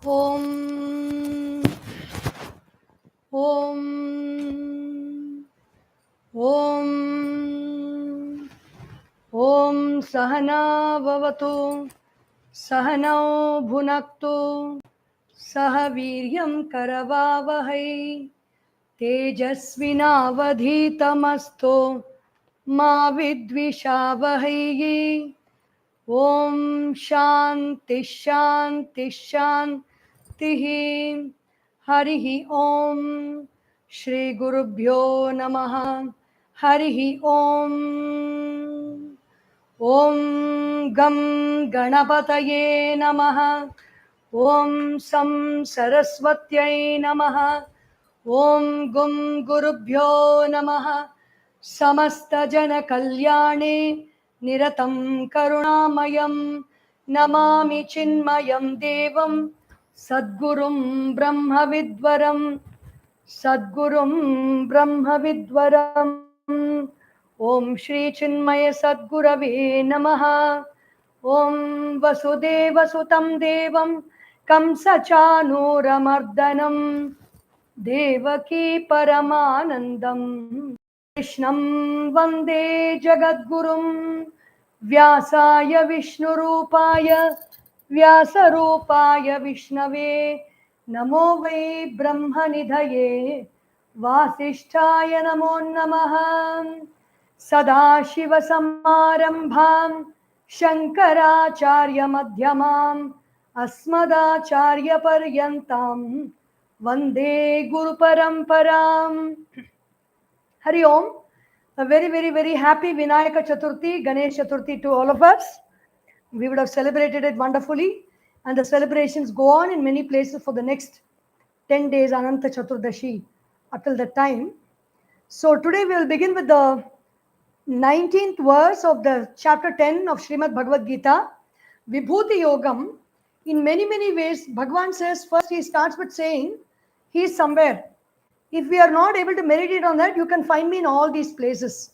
Om Om Om Om Sahana Vavatu Sahanao Bhunaktu Sahaviryam Karavavahai Tejasvinavadhitamasto Ma Vidvishavahai. Om Shanti Shanti Shanti. Harihi Om. Shri Gurubhyo Namaha. Harihi Om. Om Gam Ganapataye Namaha. Om Sam Saraswatyai Namaha. Om Gum Gurubhyo Namaha. Samasta Jana Kalyane Niratam Karunamayam Namami Chinmayam Devam Sadgurum Brahma Vidvaram Sadgurum Brahma Vidvaram. Om Shri Chinmaya Sadgurave Namaha. Om Vasudeva Sutam Devam Kamsa Chanuramardanam Devaki Paramanandam Krishnam Vande Jagadgurum Vyasaya Vishnurupaya Vyasarupaya Vishnave Namo Vai Brahmanidhaye Vasishtaya Namo Namaha Sadashiva Samarambham Shankaracharya Madhyamam Asmadacharya Paryantam Vande Guru Paramparam. Hari Om. A very, very, very happy Vinayaka Chaturthi, Ganesh Chaturthi to all of us. We would have celebrated it wonderfully, and the celebrations go on in many places for the next 10 days, Ananta Chaturdashi, until that time. So today we will begin with the 19th verse of the chapter 10 of Srimad Bhagavad Gita, Vibhooti Yogam. In many, many ways, Bhagavan says, first he starts with saying, he is somewhere. If we are not able to meditate on that, you can find me in all these places.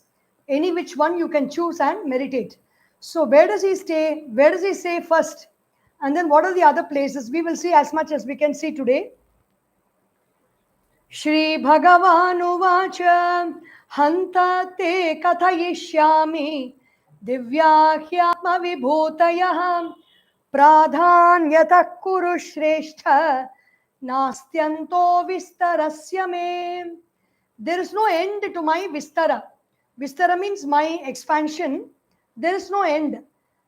Any which one you can choose and meditate. So where does he stay? Where does he say first? And then what are the other places? We will see as much as we can see today. Shri Bhagavan Uvacha Hanta te kathayishyami Divyahyatma Vibhotayah Pradhanyatah Kuru Shrestha Nastyanto Vistarasya Me. There is no end to my Vistara. Vistara means my expansion. There is no end.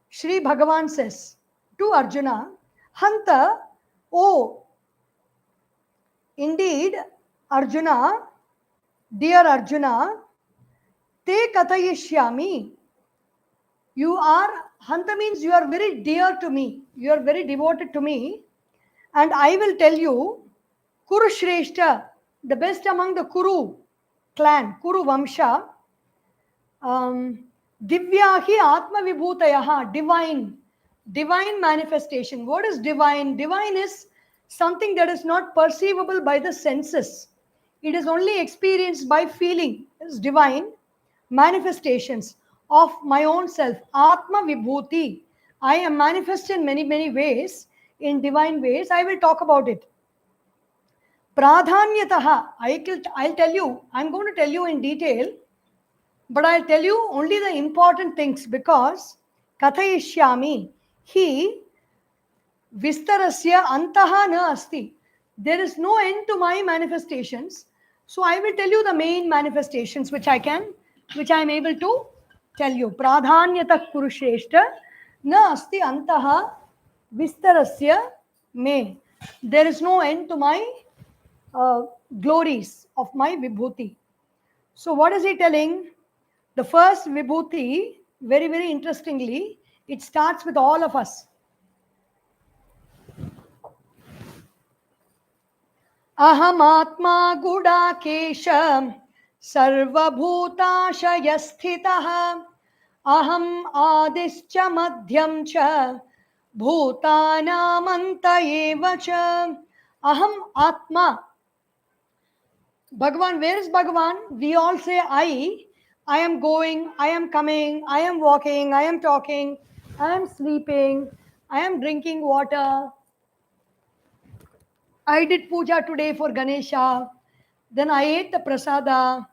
Shri Bhagavan says to Arjuna, Hanta, oh, indeed, Arjuna, dear Arjuna, te kathayishyami. You are, Hanta means you are very dear to me. You are very devoted to me. And I will tell you, Kuru Shrestha, the best among the Kuru clan, Kuru Vamsha, Divyahi Atma Vibhutayaha, divine manifestation. What is divine? Divine is something that is not perceivable by the senses. It is only experienced by feeling. It is divine manifestations of my own self. Atma Vibhuti. I am manifest in many, many ways, in divine ways. I will talk about it. Pradhanyataha. I'll tell you. I'm going to tell you in detail. But I'll tell you only the important things because Kathayishyami, he Vistarasya Antaha na asti. There is no end to my manifestations. So I will tell you the main manifestations which I am able to tell you. Pradhanyata Kurushreshta na asti Antaha Vistarasya me. There is no end to my glories of my Vibhuti. So what is he telling? The first Vibhuti, very, very interestingly, it starts with all of us. Aham Atma Gudakesha Sarvabhutashayasthitaha Aham Adischa Madhyam Cha Bhutanamanta Eva Cha Aham Atma. Bhagavan, where is Bhagavan? We all say I am going, I am coming, I am walking, I am talking, I am sleeping, I am drinking water. I did puja today for Ganesha. Then I ate the prasada.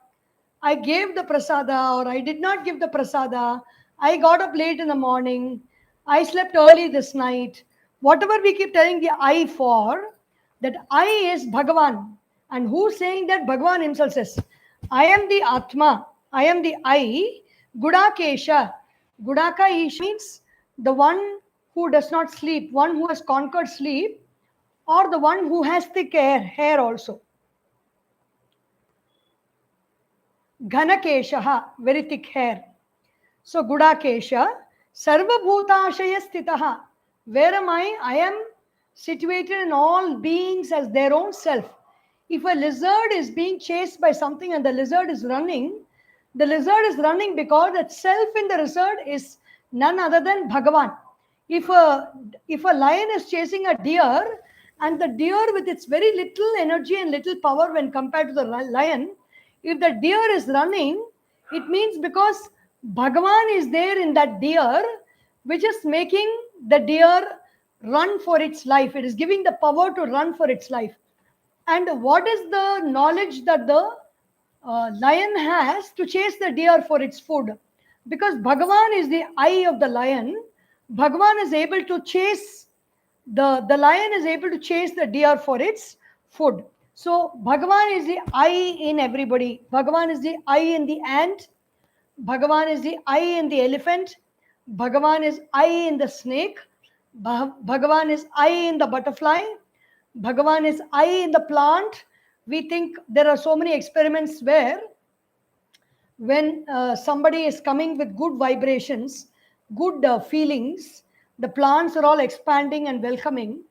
I gave the prasada or I did not give the prasada. I got up late in the morning. I slept early this night. Whatever we keep telling the I for, that I is Bhagavan. And who's saying that? Bhagavan himself says, I am the Atma. I am the I. Gudakesha. Gudaka Ish means the one who does not sleep, one who has conquered sleep, or the one who has thick hair also. Ghanakeshaha, very thick hair. So Gudakesha, Sarvabhutashaya Stitaha. Where am I? I am situated in all beings as their own self. If a lizard is being chased by something and the lizard is running because that self in the lizard is none other than Bhagavan. If a lion is chasing a deer and the deer with its very little energy and little power when compared to the lion, if the deer is running, it means because Bhagavan is there in that deer, which is making the deer run for its life. It is giving the power to run for its life. And what is the knowledge that the lion has to chase the deer for its food? Because Bhagavan is the eye of the lion, Bhagavan is able to chase the lion is able to chase the deer for its food. So Bhagavan is the eye in everybody. Bhagavan is the eye in the ant. Bhagavan is the eye in the elephant. Bhagavan is eye in the snake. Bhagavan is eye in the butterfly. Bhagavan is eye in the plant. We think there are so many experiments where when somebody is coming with good vibrations, good feelings, the plants are all expanding and welcoming,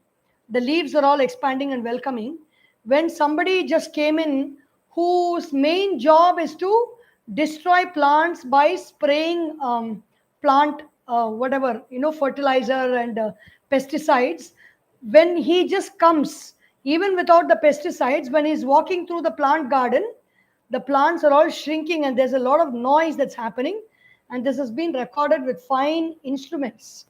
the leaves are all expanding and welcoming. When somebody just came in whose main job is to destroy plants by spraying plant whatever, fertilizer and pesticides, when he just comes, even without the pesticides, when he's walking through the plant garden, the plants are all shrinking and there's a lot of noise that's happening, and this has been recorded with fine instruments.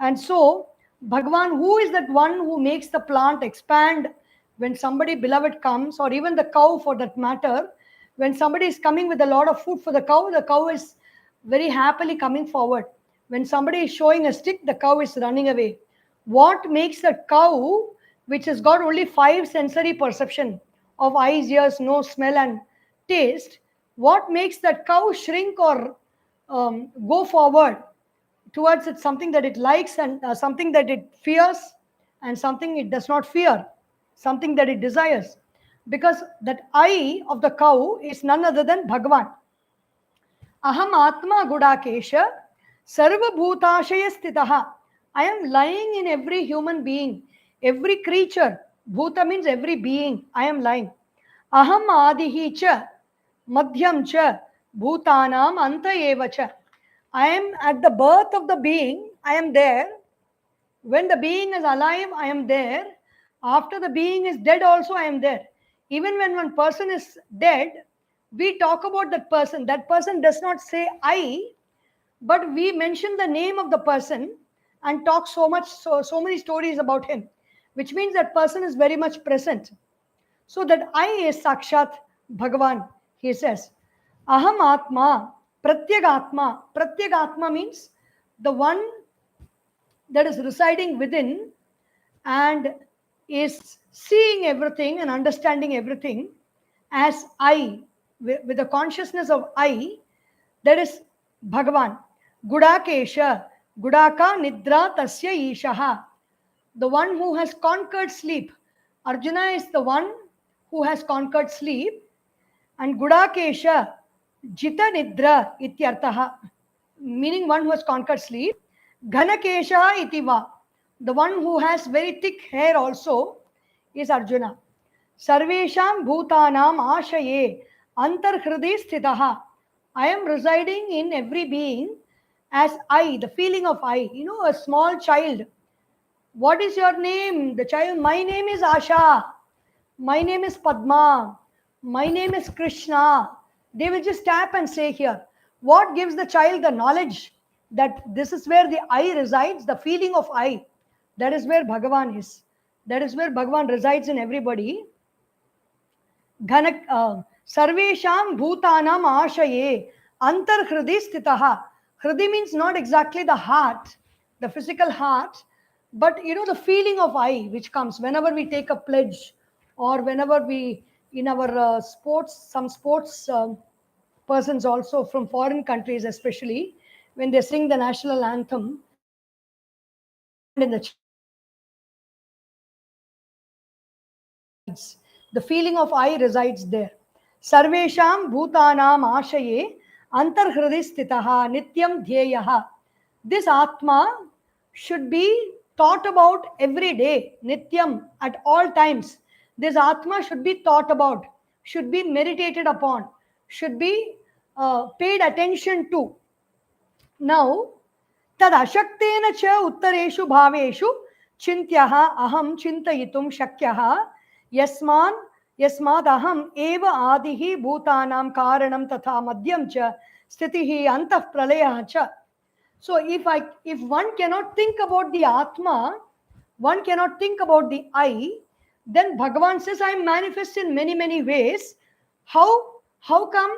And so Bhagwan, who is that one who makes the plant expand when somebody beloved comes, or even the cow for that matter, when somebody is coming with a lot of food for the cow is very happily coming forward. When somebody is showing a stick, the cow is running away. What makes the cow, which has got only 5 sensory perception of eyes, ears, nose, smell and taste, what makes that cow shrink or go forward towards it? Something that it likes and something that it fears, and something it does not fear, something that it desires. Because that eye of the cow is none other than Bhagavan. Aham Atma Gudakesha Sarva Bhutashaya Stitaha. I am lying in every human being, every creature. Bhuta means every being. I am lying. Aham Adihi cha Madhyam cha Bhutanam Anta eva cha. I am at the birth of the being, I am there. When the being is alive, I am there. After the being is dead, also I am there. Even when one person is dead, we talk about that person. That person does not say I, but we mention the name of the person and talk so many stories about him, which means that person is very much present. So that I is Sakshat Bhagavan, he says. Aham Atma, Pratyagatma. Pratyagatma means the one that is residing within and is seeing everything and understanding everything as I, with the consciousness of I, that is Bhagavan. Gudakesha, Gudaka Nidra Tasya Ishaha. The one who has conquered sleep. Arjuna is the one who has conquered sleep. And Gudakesha, Jita Nidra Ityartaha, meaning one who has conquered sleep. Ghanakesha Itiva, the one who has very thick hair also is Arjuna. Sarvesham Bhutanam Ashaye Antarhridi Sthitaha. I am residing in every being as I, the feeling of I. A small child. What is your name? The child, my name is Asha. My name is Padma. My name is Krishna. They will just tap and say here. What gives the child the knowledge that this is where the I resides, the feeling of I? That is where Bhagavan is. That is where Bhagavan resides in everybody. Sarvesham bhutanam ashaye antarhridi stitaha. Hridi means not exactly the heart, the physical heart, but the feeling of I which comes whenever we take a pledge, or whenever we, in our sports, some sports persons also from foreign countries especially, when they sing the national anthem, and when they stand in the chant, that resides. The feeling of I resides there. Sarvesham bhutanam ashaye antarhridi stitaha nityam dhyeyaha. This Atma should be thought about every day, nityam, at all times. This Atma should be thought about, should be meditated upon, should be paid attention to. Now, तदशक्तेन च उत्तरेषु भावेषु चिन्त्यः अहं चिन्तयितुं शक्यः यस्मादहम् एव आदिः भूतानां कारणं तथा मध्यं च स्थितिः अन्तः प्रलयः च. So if one cannot think about the Atma, one cannot think about the I, then Bhagavan says, I am manifest in many, many ways. How come?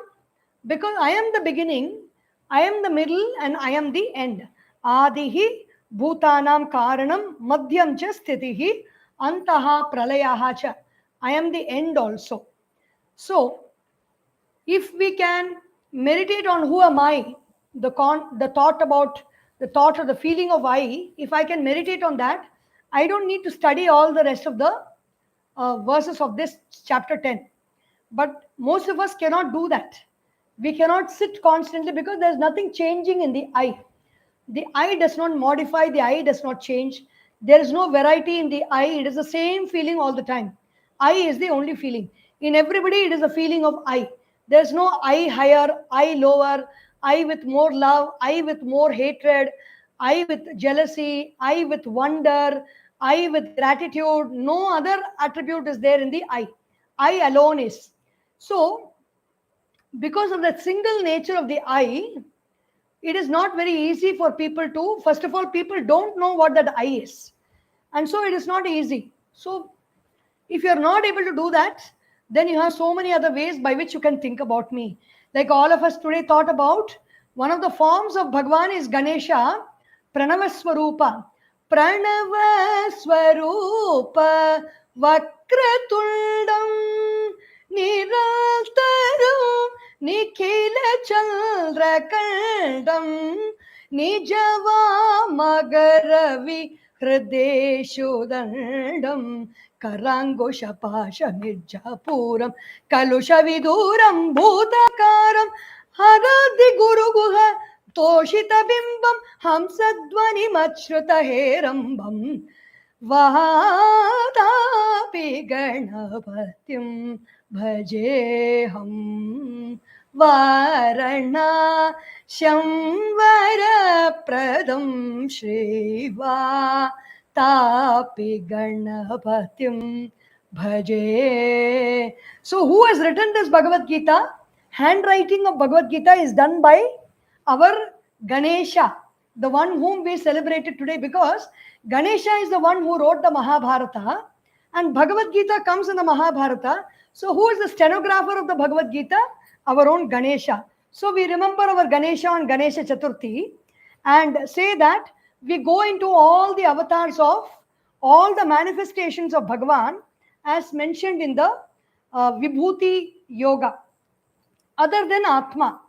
Because I am the beginning, I am the middle, and I am the end. Adihi bhutanam karanam madhyam cha sthitihi antaha pralayaha cha. I am the end also. So, if we can meditate on who am I, the thought or the feeling of I, if I can meditate on that, I don't need to study all the rest of the verses of this chapter 10. But most of us cannot do that. We cannot sit constantly because there's nothing changing in the I. The I does not modify, the I does not change. There is no variety in the I. It is the same feeling all the time. I is the only feeling. In everybody, it is a feeling of I. There's no I higher, I lower, I with more love, I with more hatred, I with jealousy, I with wonder, I with gratitude. No other attribute is there in the I. I alone is. So, because of that single nature of the I, it is not very easy for people to, first of all, people don't know what that I is. And so it is not easy. So, if you are not able to do that, then you have so many other ways by which you can think about me. Like all of us today thought about, one of the forms of Bhagwan is Ganesha, Pranavaswarupa. Pranavaswarupa Vakratundam Nirantaram Nikhila Chandrakandam Nijava Magaravi Hrideshu Dandam Karangosha Mirjapuram Kalusha Viduram Bhutakaram Haradi Guru Guha Toshita Bimbam Hamsadvani Machruta Herambam Vahadapi Ganapatim Bhajeham Varana Shamvara Pradam Shriva Tapi Ganapatim Bhaje. So, who has written this Bhagavad Gita? Handwriting of Bhagavad Gita is done by our Ganesha, the one whom we celebrated today, because Ganesha is the one who wrote the Mahabharata and Bhagavad Gita comes in the Mahabharata. So, who is the stenographer of the Bhagavad Gita? Our own Ganesha. So, we remember our Ganesha on Ganesha Chaturthi and say that we go into all the avatars of all the manifestations of Bhagavan as mentioned in the Vibhooti Yoga, other than Atma.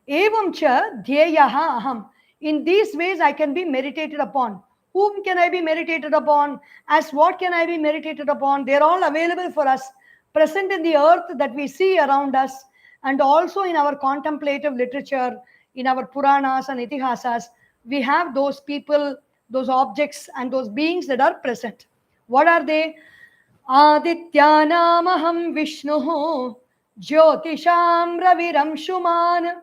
Evam cha dhyeyaha aham. In these ways I can be meditated upon. Whom can I be meditated upon? As what can I be meditated upon? They are all available for us, present in the earth that we see around us, and also in our contemplative literature, in our Puranas and Itihasas. We have those people, those objects, and those beings that are present. What are they? Adityanamaham Vishnuhu Jyotisham Raviramshuman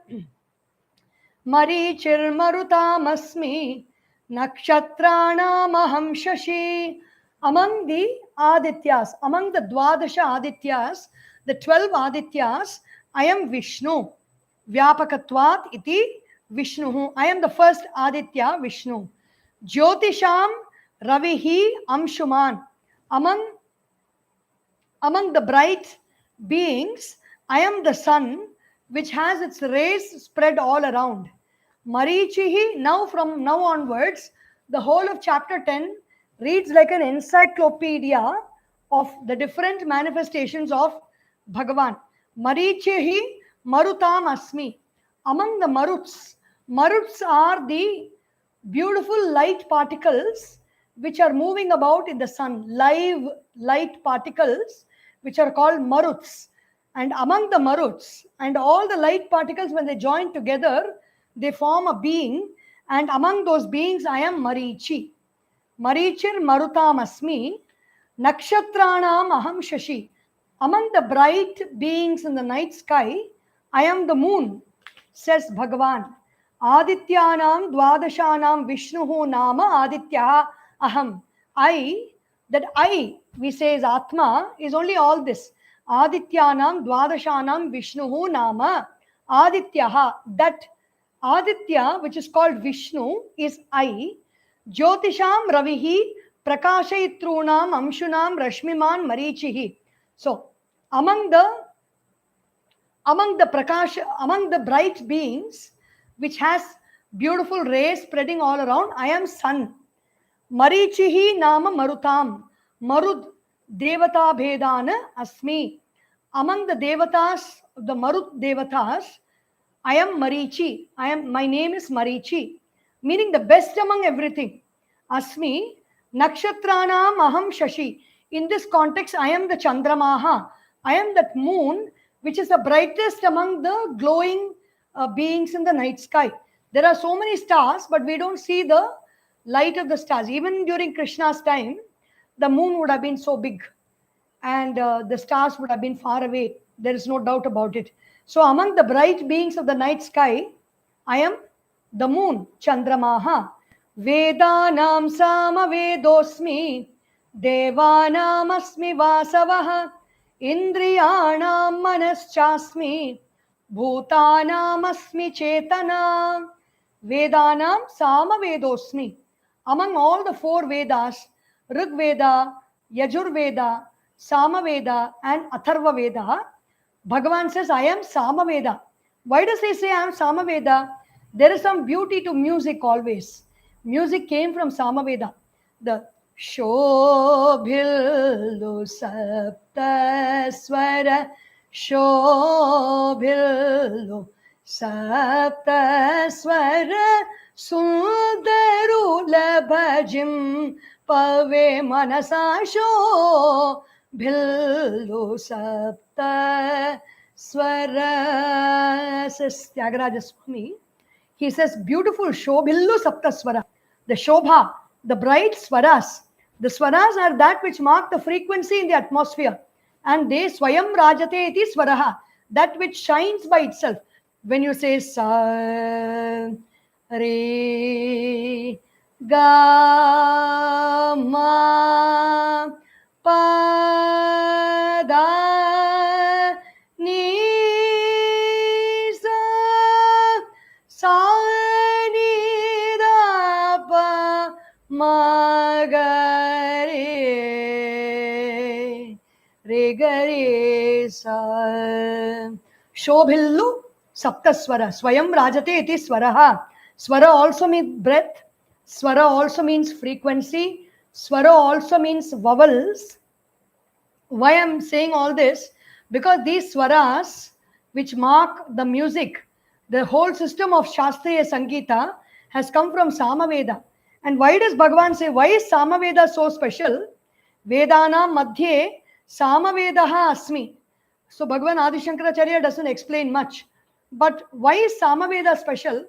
Marichirmarutamasmi Nakshatranamaham Shashi. Among the Adityas, among the Dwadasha Adityas, the 12 Adityas, I am Vishnu. Vyapakatvat iti Vishnu. I am the first Aditya, Vishnu. Jyotisham Ravihi Amshuman. Among the bright beings, I am the sun which has its rays spread all around. Marichihi, now from now onwards, the whole of chapter 10 reads like an encyclopedia of the different manifestations of Bhagavan. Marichihi Marutam Asmi. Among the Maruts are the beautiful light particles which are moving about in the sun, live light particles which are called Maruts. And among the Maruts and all the light particles, when they join together, they form a being. And among those beings, I am Marichi. Marichir Marutam Asmi. Nakshatranam Aham Shashi. Among the bright beings in the night sky, I am the moon, says Bhagavan. Adityanam Dwadashanam Vishnuhu Nama Aditya Aham. We say is Atma, is only all this. Adityanam Dwadashanam Vishnuhu Nama Aditya. That Aditya, which is called Vishnu, is I. Jyotisham Ravihi Prakashayitrunam Amshunam Rashmiman Marichihi. So, among the bright beings, which has beautiful rays spreading all around, I am sun. Marichihi Nama Marutam. Marud Devata Bhedana Asmi. Among the Devatas, the Marut Devatas, I am Marichi. My name is Marichi, meaning the best among everything. Asmi Nakshatranam Aham Shashi. In this context, I am the Chandramaha. I am that moon which is the brightest among the glowing beings in the night sky. There are so many stars, but we don't see the light of the stars. Even during Krishna's time, the moon would have been so big and the stars would have been far away. There is no doubt about it. So among the bright beings of the night sky, I am the moon, Chandramaha. Vedanam Sama Vedosmi, Devanam Asmi Vasavaha, Indriyanam Manaschasmi, Bhutanam Asmi Chetana. Vedanam Sama Vedosmi. Among all the four Vedas, Rig Veda, Yajur Veda, Sama Veda, and Atharva Veda, Bhagavan says, I am Sama Veda. Why does he say I am Sama Veda? There is some beauty to music always. Music came from Sama Veda. The Shobhillu Saptaswara, Shobhillu Saptaswara, Sundaru Labhajim Pave Manasasho Bhillu Sapta Swara, says Tyagaraja Swami. He says, beautiful Shobhillu Sapta Swara. The Shobha, the bright swaras. The swaras are that which mark the frequency in the atmosphere. And they Swayam Rajate iti Swaraha, that which shines by itself. When you say Sa, Re, Ga, Ma, Pa, Da, Ni, Sa, Sa, Ni, Da, Pa, Ma, Ga, Re, Re, Ga, Re, Sa. Shobhillu Saptaswara. Swayam Rajate iti Swaraha. Swara also means breath. Swara also means frequency. Swara also means vowels. Why I am saying all this? Because these swaras, which mark the music, the whole system of Shastriya Sangeeta has come from Samaveda. And why does Bhagavan say, why is Samaveda so special? Vedana Madhye Samavedaha Asmi. So Bhagavan Adisankaracharya doesn't explain much. But why is Samaveda special?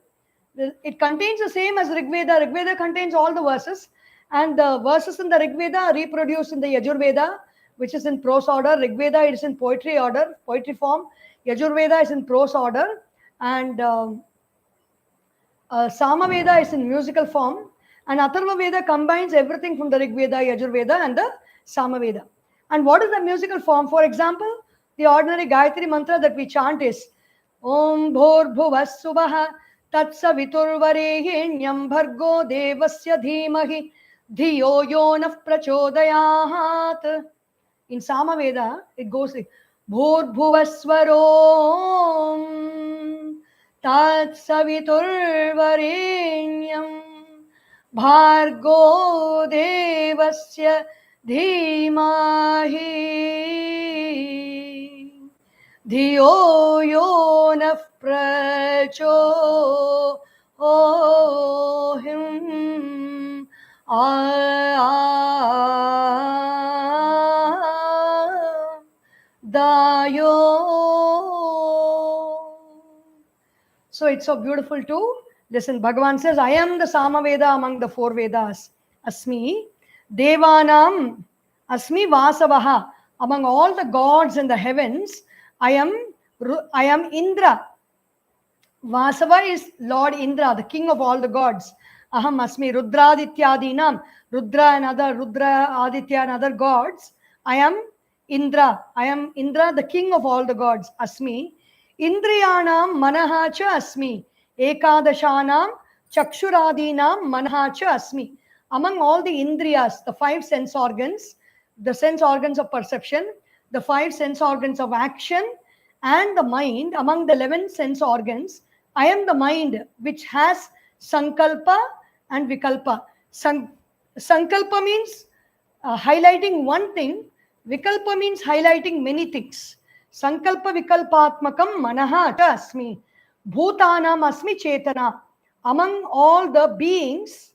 It contains the same as Rig Veda. Rig Veda contains all the verses. And the verses in the Rig Veda are reproduced in the Yajur Veda, which is in prose order. Rig Veda is in poetry order, poetry form. Yajur Veda is in prose order. And Samaveda is in musical form. And Atharva Veda combines everything from the Rig Veda, Yajur Veda and the Samaveda. And what is the musical form? For example, the ordinary Gayatri mantra that we chant is Om Bhor Bhuvas Subaha Tatsaviturvarehinyam Bhargo Devasya Dhimahi Dhiyo yonah prachodayat. In Samaveda, it goes like Bhurbhuvasvarom Tat Saviturvarenyam Bhargo Devasya Dhimahi Dhiyo Yonah Prachodayat. So it's so beautiful to listen. Bhagavan says, I am the Samaveda among the four Vedas. Asmi Devanam Asmi Vasavaha. Among all the gods in the heavens, I am Indra. Vasava is Lord Indra, the king of all the gods. Aham asmi Rudradityadinam. Rudra and other Rudra, Aditya and other gods. I am Indra. I am Indra, the king of all the gods. Asmi. Indriyanam manahacha asmi. Ekadashanam chakshuradinam manahacha asmi. Among all the Indriyas, the five sense organs, the sense organs of perception, the five sense organs of action, and the mind, among the 11 sense organs, I am the mind which has sankalpa and vikalpa. Sankalpa means highlighting one thing. Vikalpa means highlighting many things. Sankalpa vikalpatmakam manaha asmi. Bhutanam asmi chetana. Among all the beings,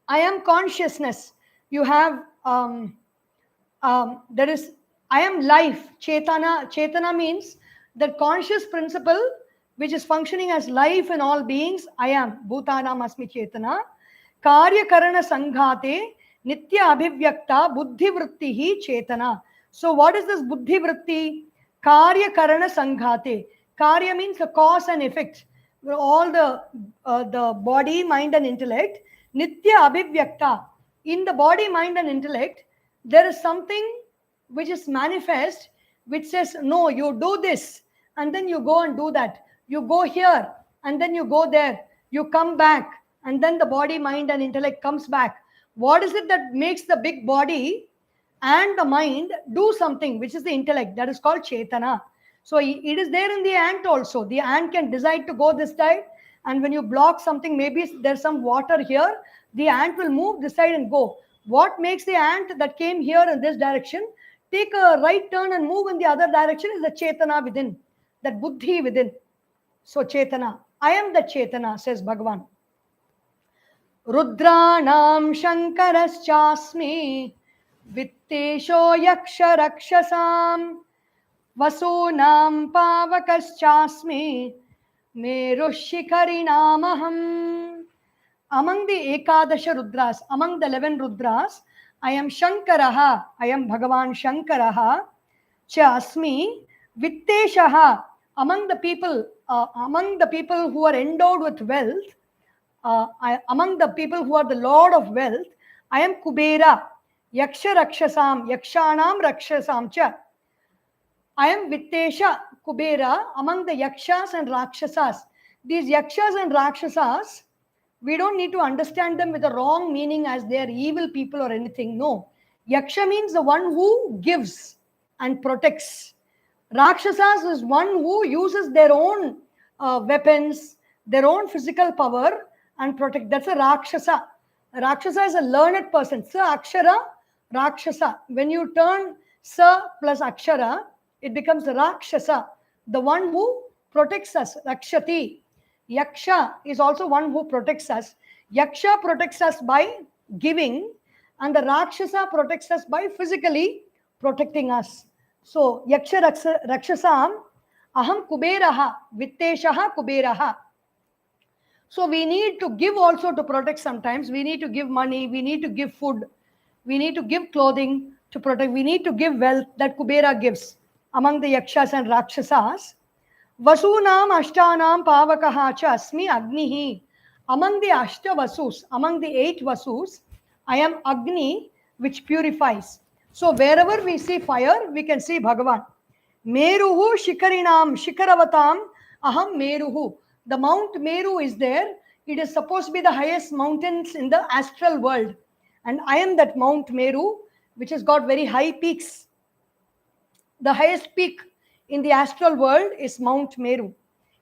I am consciousness. You have, there is, I am life. Chetana. Chetana means the conscious principle which is functioning as life in all beings. I am. Bhutanam asmi chetana. Karya karana sanghate nitya abhivyakta buddhi vrittihi chetana. So what is this buddhi vritti? Karya karana sanghate. Karya means the cause and effect. All the body, mind and intellect. Nitya abhivyakta. In the body, mind and intellect, there is something which is manifest, which says, no, you do this, and then you go and do that. You go here, and then you go there. You come back, and then the body, mind, and intellect comes back. What is it that makes the big body and the mind do something, which is the intellect? That is called Chetana. So it is there in the ant also. The ant can decide to go this side, and when you block something, maybe there's some water here, the ant will move this side and go. What makes the ant that came here in this direction take a right turn and move in the other direction is the Chetana within, that buddhi within. So Chetana, I am the Chetana, says Bhagavan. Rudranam Shankaraschasmi Vittesho Yaksha Rakshasam Vasunam Pavakaschasmi Merushikarinamaham. Among the Ekadasha Rudras, among the 11 Rudras, I am Shankaraha, I am Bhagavan Shankaraha, Chasmi, Vitteshaha, among the people who are endowed with wealth, among the people who are the Lord of wealth, I am Kubera, Yaksha Rakshasam, Yakshanam Rakshasam cha. I am Vittesha, Kubera, among the Yakshas and Rakshasas. These Yakshas and Rakshasas, we don't need to understand them with a wrong meaning as they are evil people or anything. No. Yaksha means the one who gives and protects. Rakshasas is one who uses their own weapons, their own physical power and protect. That's a Rakshasa. A Rakshasa is a learned person. Sa Akshara, Rakshasa. When you turn Sa plus Akshara, it becomes Rakshasa, the one who protects us. Rakshati. Yaksha is also one who protects us. Yaksha protects us by giving, and the Rakshasa protects us by physically protecting us. So, Yaksha Rakshasam, Aham Kuberaha, Vitteshaha Kuberaha. So, we need to give also to protect sometimes. We need to give money, we need to give food, we need to give clothing to protect, we need to give wealth that Kubera gives among the Yakshas and Rakshasas. Vasunam Ashtanam Pavakaha cha asmi Agnihi. Among the Ashta Vasus, among the 8 Vasus, I am Agni, which purifies. So wherever we see fire, we can see Bhagavan. Meruhu Shikarinam Shikaravatam Aham Meruhu. The Mount Meru is there. It is supposed to be the highest mountains in the astral world. And I am that Mount Meru, which has got very high peaks. The highest peak in the astral world is Mount Meru.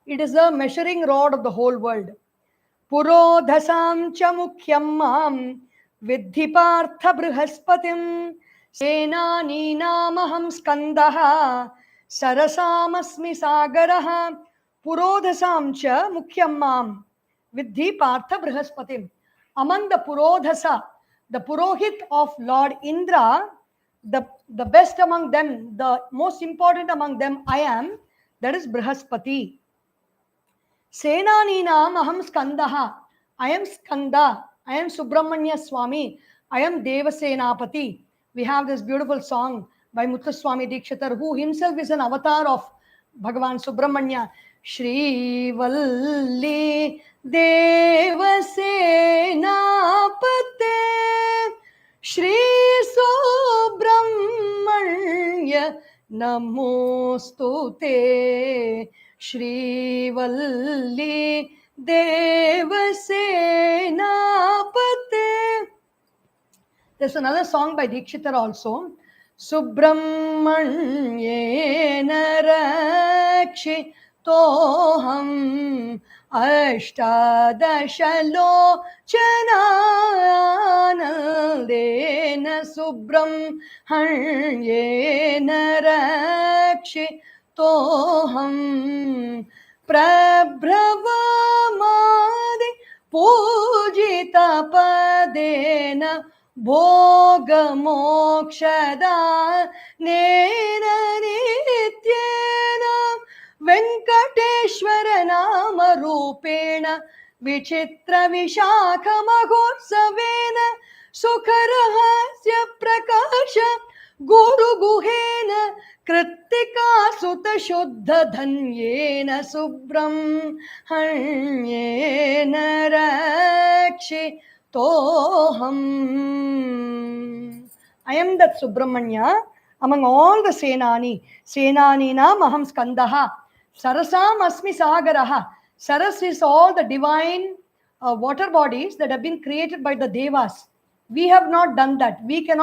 It is the measuring rod of the whole world. Purodhasam cha mukhyam mam vidhi partha brihaspatim senaninaamaham skandaha sarasamasmi sagaraha purodhasam cha mukhyam mam vidhi partha brihaspatim. Among the Purodhasa, the Purohit of Lord Indra, the best among them, the most important among them, I am, that is Brihaspati. Senaninam aham skandaha. I am Skanda. I am Subramanya Swami. I am Devasenapati. We have this beautiful song by Muthuswami Dikshitar, who himself is an avatar of Bhagavan Subramanya. Shri Valli Devasenapate Shri Subramanya Namostute Shri Valli Devasenapate. There's another song by Dikshitar also. Subramanyena Rakshi Toham Ashtadashalo Chananandena Subramanyena Rakshi Toham Prabhavamadi Pujita Padena Bhoga Mokshada Nena Nityena Venkateshwara Nama Rupena Vichitra Vishakha Mahotsavena Sukharahasya Prakasha Guru Guhena Kritika Sutta Shuddha Dhanyena Subram Hanyena Rakshi Toham. I am that Subramanya among all the Senani. Senanina Maham Skandaha. Sarasam Asmi Sagaraha. Saras is all the divine water bodies that have been created by the Devas. We have not done that. We can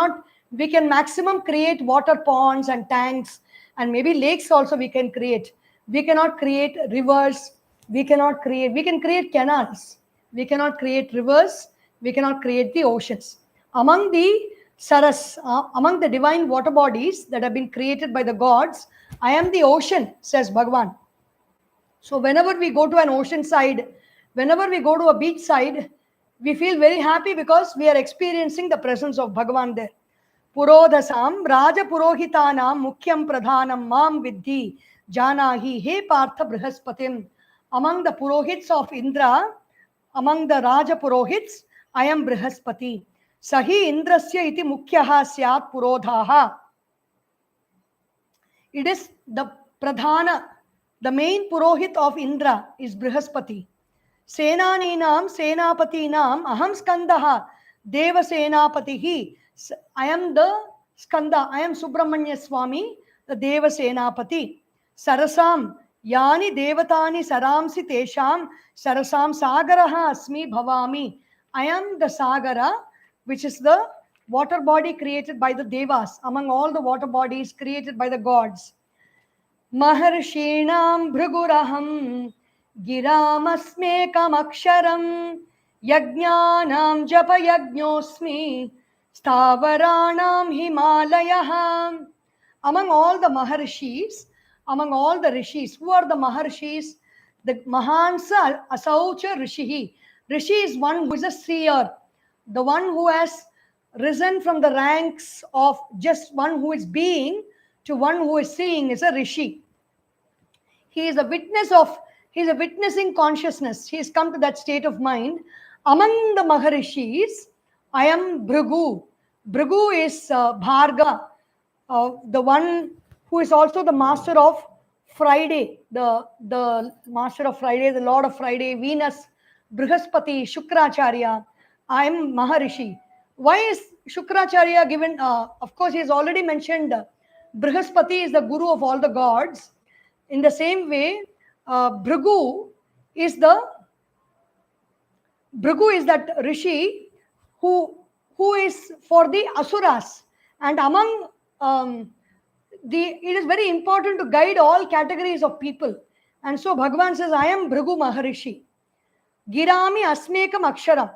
maximum create water ponds and tanks, and maybe lakes also we can create. We cannot create rivers. We can create canals. We cannot create rivers. We cannot create the oceans. Among the Saras, among the divine water bodies that have been created by the gods, I am the ocean, says Bhagavan. So whenever we go to an ocean side, whenever we go to a beach side, we feel very happy because we are experiencing the presence of Bhagavan there. Purodhasam Raja Purohitanam Mukhyam Pradhanam Mam Vidhi Janahi He Partha Brihaspatim. Among the Purohits of Indra, among the Raja Purohits, I am Brihaspati. Sahi Indrasya iti Mukhyaha Syat Purodhaha. It is the Pradhana, the main Purohit of Indra is Brihaspati. Senaninam Senapatinam Aham Skandaha Deva Senapatihi. I am the Skanda, I am Subramanya Swami, the Deva Senapati. Sarasam Yani Devatani Saramsi Tesham Sarasam Sagaraha Asmi Bhavami. I am the Sagara, which is the water body created by the Devas, among all the water bodies created by the gods. Maharshinam Bhriguraham Giramasmekam Aksharam Yajnanam Japa Yajnosmi Stavaranam Himalayaham. Among all the Maharshis, among all the Rishis, who are the Maharshis? The Mahansa Asaucha Rishihi. Rishi is one who is a seer, the one who has risen from the ranks of just one who is being to one who is seeing is a Rishi. He is a witnessing consciousness. He has come to that state of mind. Among the Maharishis, I am Bhrigu. Bhrigu is Bharga, the one who is also the master of Friday, the master of Friday, the Lord of Friday, Venus, Brihaspati, Shukracharya. I am Maharishi. Why is Shukracharya given? Of course, he has already mentioned Brihaspati is the guru of all the gods. In the same way, Bhrigu is the Bhrigu is that rishi who is for the asuras, and among it is very important to guide all categories of people. And so Bhagavan says, I am Bhrigu Maharishi. Girami asmekam aksharam.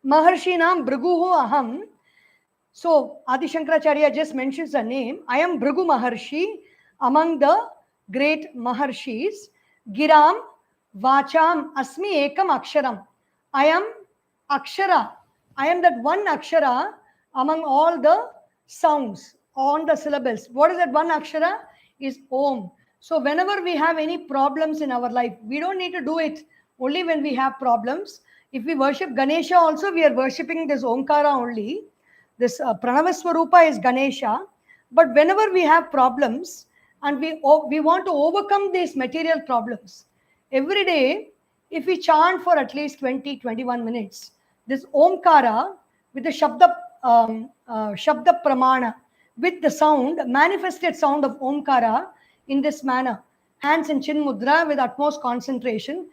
Maharshinam Bhrigu aham. So Adisankaracharya just mentions the name. I am Bhrigu Maharshi, among the great Maharshis. Giram Vacham Asmi Ekam Aksharam. I am Akshara. I am that one Akshara among all the sounds on the syllables. What is that one Akshara? Is Om. So whenever we have any problems in our life, we don't need to do it only when we have problems. If we worship Ganesha also, we are worshipping this Omkara only. This Pranavaswarupa is Ganesha. But whenever we have problems and we want to overcome these material problems, every day, if we chant for at least 20-21 minutes, this Omkara with the Shabda Pramana, with the sound, manifested sound of Omkara in this manner, hands in Chin Mudra with utmost concentration.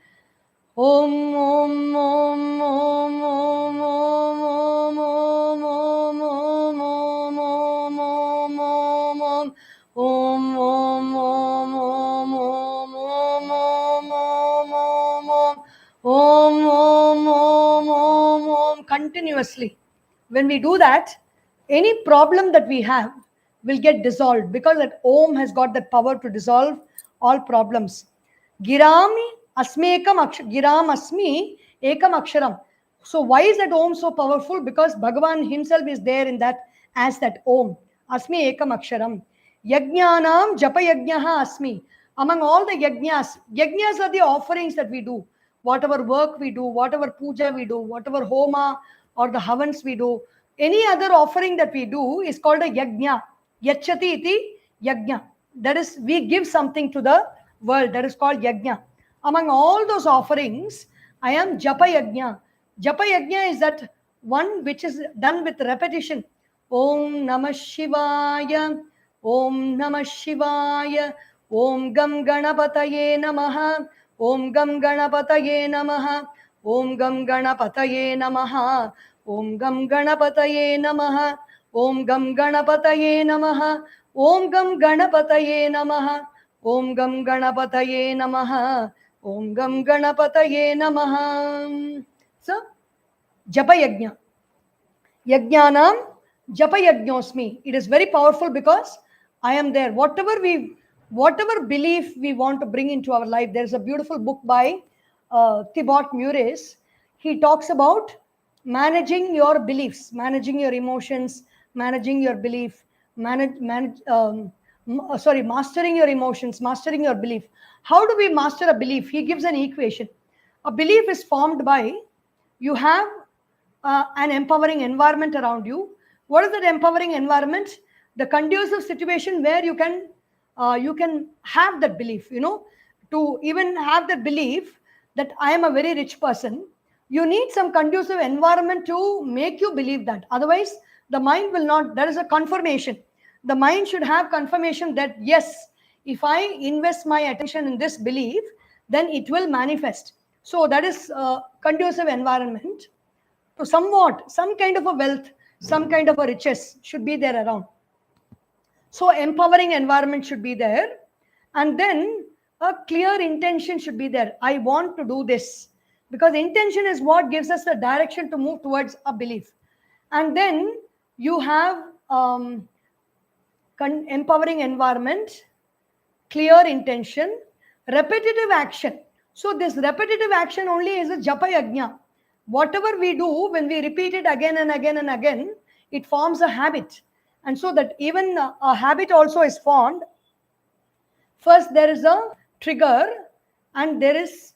Om Om Om Om Om Om Om Om Om Om Om Om Om Om Om Om Om continuously. When we do that, any problem that we have will get dissolved, because that Om has got the power to dissolve all problems. Girami asmekam giram asmi ekam aksharam. So why is that Om so powerful? Because Bhagavan himself is there in that as that Om. Asmi ekam aksharam. Yajnanam japa yajnaha asmi. Among all the yajnas are the offerings that we do. Whatever work we do, whatever puja we do, whatever homa or the havans we do, any other offering that we do is called a yajna. Yachati iti yajna. That is, we give something to the world. That is called yajna. Among all those offerings, I am japa yajna. Japa yajna is that one which is done with repetition. Om Namah Shivaya, Om Namah Shivaya, Om Gam Ganapataye Namaha, Om Gam Ganapataye Namaha, Om Gam Ganapataye Namaha, Om Gam Ganapataye Namaha, Om Gam Ganapataye Namaha, Om Gam Ganapataye Namaha, Om Gam Ganapataye Namaha, Om Gam Ganapataye Namaha. So, Japa Yajna. Yajnanam Japa Yajnosmi. It is very powerful because I am there. Whatever belief we want to bring into our life, there is a beautiful book by Thibaut Mures. He talks about managing your beliefs, managing your emotions, managing your belief, mastering your emotions, mastering your belief. How do we master a belief? He gives an equation. A belief is formed by, you have an empowering environment around you. What is that empowering environment? The conducive situation where you can have that belief. To even have that belief that I am a very rich person, you need some conducive environment to make you believe that. Otherwise, the mind will not. There is a confirmation. The mind should have confirmation that yes, if I invest my attention in this belief, then it will manifest. So that is a conducive environment. So somewhat, some kind of a wealth, some kind of a riches should be there around. So empowering environment should be there. And then a clear intention should be there. I want to do this. Because intention is what gives us the direction to move towards a belief. And then you have empowering environment, clear intention, repetitive action. So this repetitive action only is a japa yajna. Whatever we do, when we repeat it again and again and again, it forms a habit. And so that even a habit also is formed. First, there is a trigger, and there is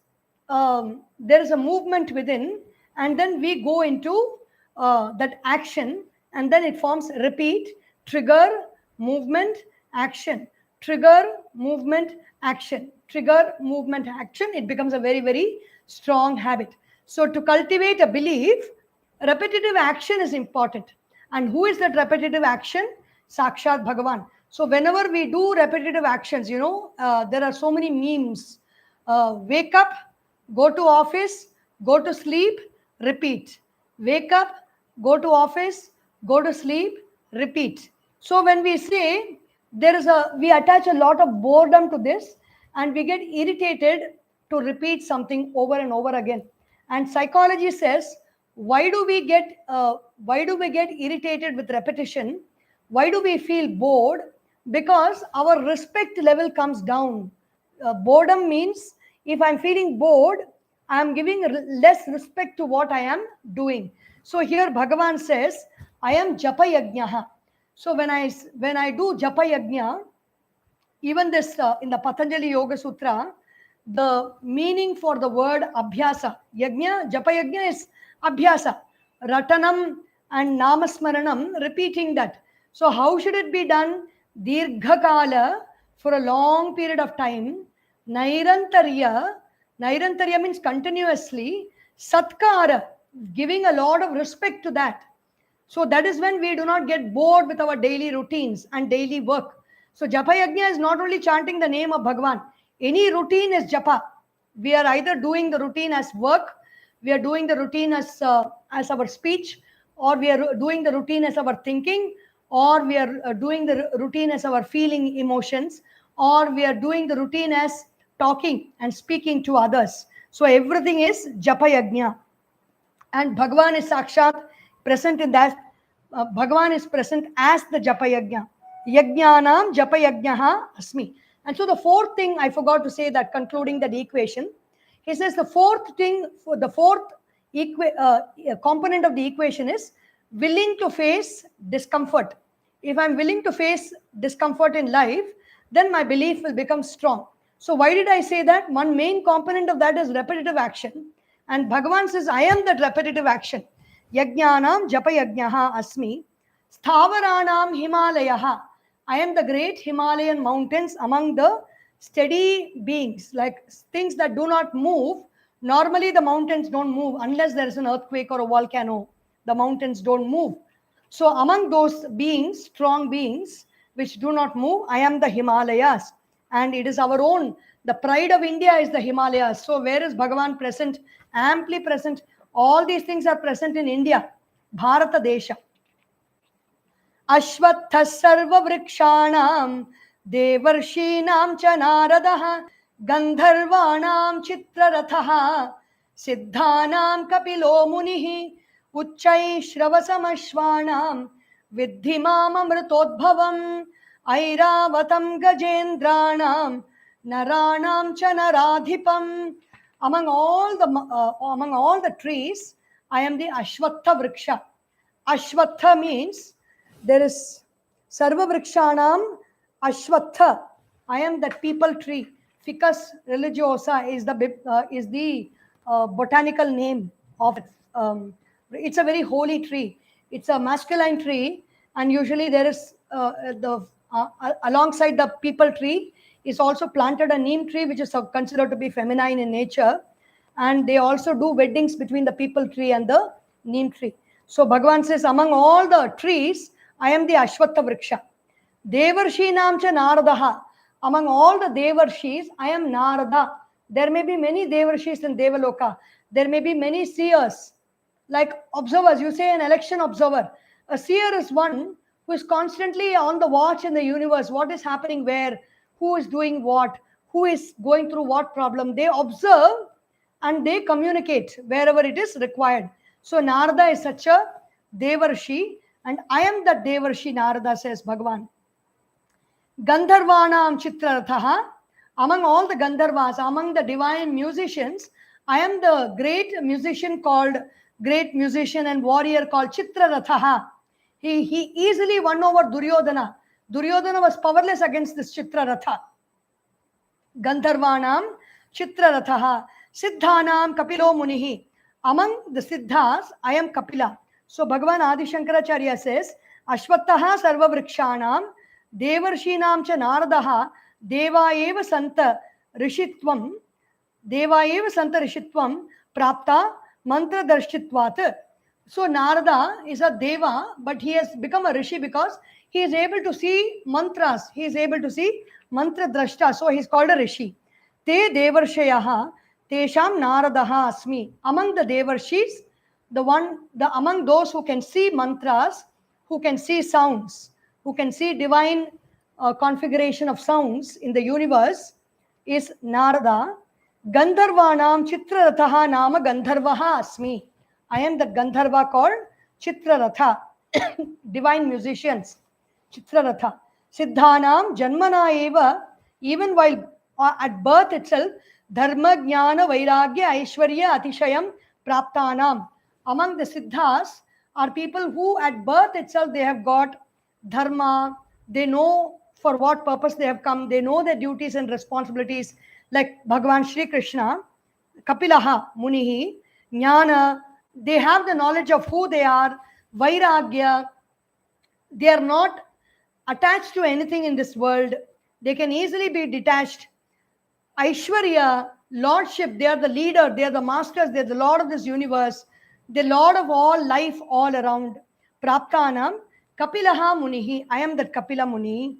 a movement within, and then we go into that action, and then it forms repeat, trigger, movement, action, trigger, movement, action, trigger, movement, action. It becomes a very, very strong habit. So to cultivate a belief, repetitive action is important. And who is that repetitive action? Sakshat Bhagavan. So whenever we do repetitive actions, there are so many memes. Wake up, go to office, Go to sleep, repeat. Wake up, go to office, go to sleep, repeat. So when we say we attach a lot of boredom to this, and we get irritated to repeat something over and over again. And psychology says, why do we get irritated with repetition? Why do we feel bored? Because our respect level comes down. Boredom means if I'm feeling bored, I'm giving less respect to what I am doing. So here Bhagavan says, I am japa yajnaha. So when I do japa yajna, even this in the Patanjali Yoga Sutra, the meaning for the word abhyasa, yajna, japa yajna is abhyasa, ratanam and namasmaranam, repeating that. So how should it be done? Dirghakala, for a long period of time. Nairantarya, nairantarya means continuously. Satkara, giving a lot of respect to that. So that is when we do not get bored with our daily routines and daily work. So japa yajna is not only chanting the name of Bhagavan. Any routine is japa. We are either doing the routine as work, we are doing the routine as our speech, or we are doing the routine as our thinking, or we are doing the routine as our feeling emotions, or we are doing the routine as talking and speaking to others. So everything is japa yajna. And Bhagavan is Sakshat present in that. Bhagavan is present as the Japa Yajna. Yajnanam Japa Yajnaha Asmi. And so the fourth thing I forgot to say, that concluding that equation, he says the fourth thing, for the fourth component of the equation is willing to face discomfort. If I'm willing to face discomfort in life, then my belief will become strong. So why did I say that? One main component of that is repetitive action. And Bhagavan says, I am that repetitive action. Yajnanam japa yajnaha asmi. Sthavaranam himalayaha. I am the great Himalayan mountains among the steady beings, like things that do not move. Normally the mountains don't move unless there is an earthquake or a volcano. The mountains don't move. So among those beings, strong beings, which do not move, I am the Himalayas. And it is our own. The pride of India is the Himalayas. So where is Bhagavan present? Amply present. All these things are present in India, Bharata Desha. Ashvatha sarva vrikshanam devarshinaam cha naradaha gandharvanam chitrarathaha siddhanam kapilo munihi uchchai shravasamashvanam viddhimam amritodbhavam airavatam gajendranam naranam cha naradhipam. Among all the trees, I am the Ashvatha Vriksha. Ashvatha means there is Sarva Vrikshanam Ashvatha. I am that people tree. Ficus religiosa is the botanical name of it. It's a very holy tree. It's a masculine tree, and usually there is alongside the people tree is also planted a neem tree, which is considered to be feminine in nature. And they also do weddings between the people tree and the neem tree. So Bhagavan says, among all the trees, I am the Ashvatha Vriksha. Devarshinam cha Naradaha. Among all the Devarshis, I am Narada. There may be many Devarshis in Devaloka. There may be many seers. Like observers, you say an election observer. A seer is one who is constantly on the watch in the universe. What is happening where? Who is doing what? Who is going through what problem? They observe and they communicate wherever it is required. So Narada is such a Devarshi, and I am that Devarshi, Narada says Bhagavan. Gandharvanam chitrarathaha. Among all the Gandharvas, among the divine musicians, I am the great musician and warrior called Chitrarathaha. He easily won over Duryodhana. Duryodhana was powerless against this Chitraratha. Gandharvanam Chitrarathaha. Siddhanam Kapilo Munihi. Among the Siddhas, I am Kapila. So Bhagavan Adisankaracharya says, Ashvattaha Sarva Vrikshanam Devarshinam cha Naradaha Deva eva Santa Rishitvam Prapta Mantra Darshitvat. So Narada is a Deva, but he has become a Rishi because he is able to see mantras. He is able to see mantra drashta. So he is called a Rishi. Te Devarshayaha Tesham Naradaha Asmi. Among the Devarshis, among those who can see mantras, who can see sounds, who can see divine configuration of sounds in the universe, is Narada. Gandharvanam Chitraratha Nama Gandharvaha Asmi. I am the Gandharva called Chitraratha, divine musicians. Chitraratha. Siddhanam Janmana Eva, even while at birth itself, Dharma Jnana Vairagya Aishwarya Atishayam Praptanam. Among the Siddhas are people who at birth itself they have got dharma, they know for what purpose they have come, they know their duties and responsibilities, like Bhagavan Sri Krishna, Kapilaha Munihi, Jnana, they have the knowledge of who they are, Vairagya, they are not attached to anything in this world, they can easily be detached. Aishwarya, lordship, they are the leader, they are the masters, they are the lord of this universe, the lord of all life all around. Praptanam, Kapilaha Munihi, I am that Kapila Muni.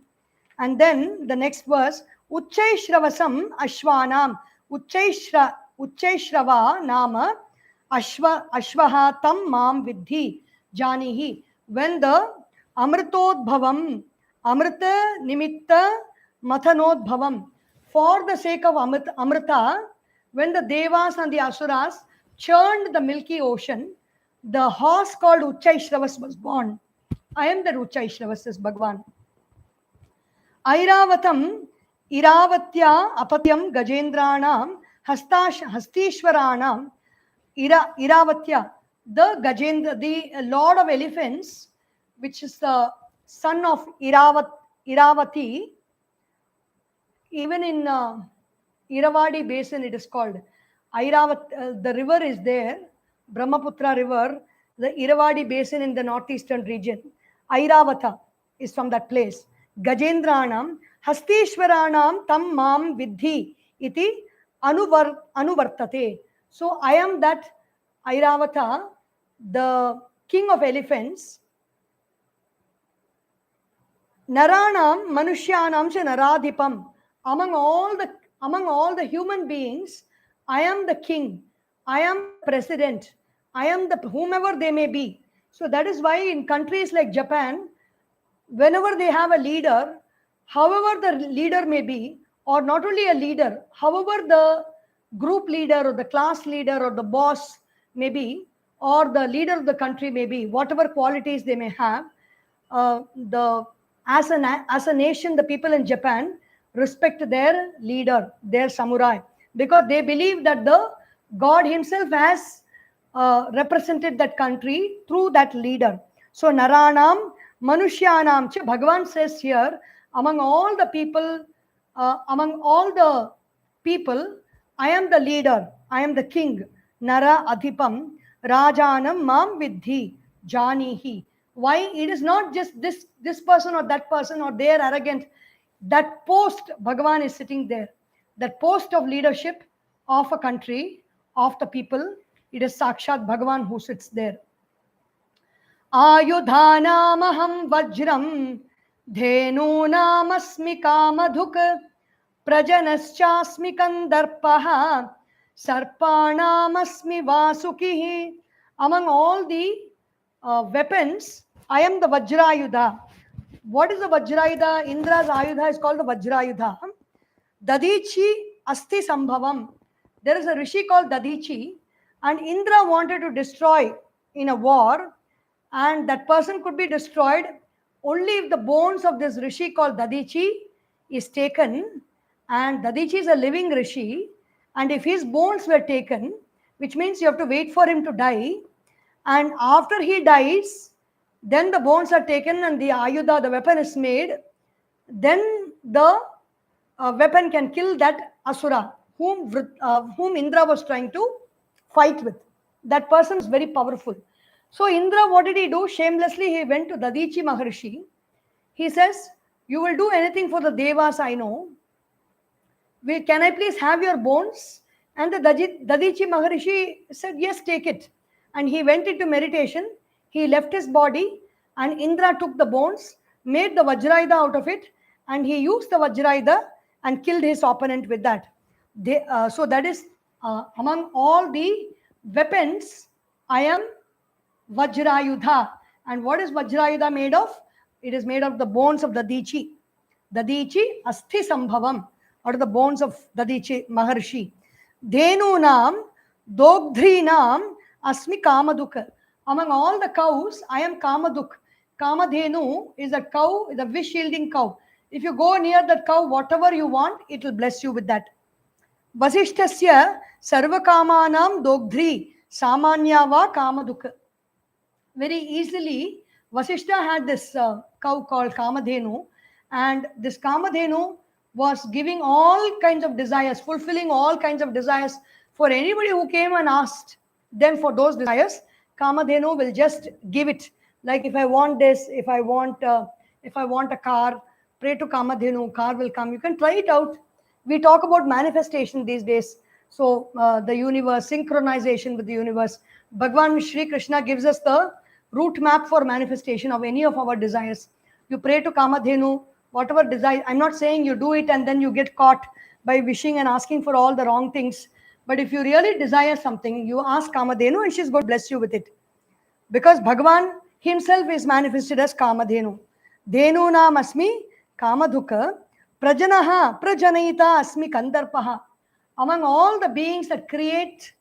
And then the next verse, Uchchaishravasam Ashwanam, Uchchaishrava Nama, Ashvaha Tam Mam Vidhi, Janihi. When the Amritodbhavam, Amrita Nimitta Mathanodbhavam, for the sake of Amrita, when the Devas and the Asuras churned the milky ocean, the horse called Uchchaishravas was born. I am the Uchchaishravas, says Bhagavan. Airavatam, Iravatya, Apatyam, Gajendranam, Hastishwaranam, Iravatya, the Gajendra, the lord of elephants, which is the son of Iravati. Even in Iravadi basin, it is called Airavat. The river is there, Brahmaputra river, the Iravadi basin in the northeastern region. Airavata is from that place. Gajendranam, Hastishwaranam tam mam vidhi iti anuvartate. So I am that Airavata, the king of elephants. Naranam Manushyanam cha Naradhipam. Among all the human beings, I am the king, I am president, I am the whomever they may be. So that is why in countries like Japan, whenever they have a leader, however the leader may be, or not only a leader, however the group leader or the class leader or the boss may be, or the leader of the country may be, whatever qualities they may have, as a nation, the people in Japan respect their leader, their samurai, because they believe that the God himself has represented that country through that leader. So Naranam Manushyanam cha, Bhagavan says here, among all the people, I am the leader, I am the king. Nara Adhipam Rajanam Mam Vidhi Janihi. Why? It is not just this person or that person or they are arrogant. That post, Bhagavan is sitting there. That post of leadership of a country, of the people, it is Sakshat Bhagavan who sits there. Ayudhanamaham vajram dhenunam kamadhuk prajanaschasmi kandarpaha sarpanam vasukihi. Among all the weapons, I am the Vajrayudha. What is the Vajrayudha? Indra's Ayudha is called the Vajrayudha. Dadichi Asti Sambhavam. There is a rishi called Dadichi, and Indra wanted to destroy in a war, and that person could be destroyed only if the bones of this rishi called Dadichi is taken, and Dadichi is a living rishi, and if his bones were taken, which means you have to wait for him to die, and after he dies, then the bones are taken and the Ayudha, the weapon is made, then the weapon can kill that Asura whom Indra was trying to fight with. That person is very powerful. So Indra, what did he do? Shamelessly, he went to Dadichi Maharishi. He says, you will do anything for the Devas, I know. Can I please have your bones? And the Dadichi Maharishi said, yes, take it. And he went into meditation. He left his body and Indra took the bones, made the Vajrayudha out of it, and he used the Vajrayudha and killed his opponent with that. So that is among all the weapons, I am Vajrayudha. And what is Vajrayudha made of? It is made of the bones of Dadichi. Dadichi Asthi Sambhavam, or the bones of Dadichi Maharshi. Dhenunam Dogdrinam Asmi Kamaduk. Among all the cows, I am Kamaduk. Kamadhenu is a cow, is a wish yielding cow. If you go near that cow, whatever you want, it will bless you with that. Vasishtasya Sarvakamanam Dogdri Samanya va Kamaduk. Very easily, Vasishta had this cow called Kamadhenu, and this Kamadhenu was giving all kinds of desires, fulfilling all kinds of desires for anybody who came and asked them for those desires. Kamadhenu will just give it. Like if I want this, if I want a car, pray to Kamadhenu, car will come. You can try it out. We talk about manifestation these days. So the universe, synchronization with the universe. Bhagwan Shri Krishna gives us the route map for manifestation of any of our desires. You pray to Kamadhenu, whatever desire. I'm not saying you do it and then you get caught by wishing and asking for all the wrong things. But if you really desire something, you ask Kamadhenu and she's going to bless you with it. Because Bhagavan himself is manifested as Kamadhenu. Dhenu nam asmi Kamadhuka Prajanaha Prajanayita asmi Kandarpaha. Among all the beings that create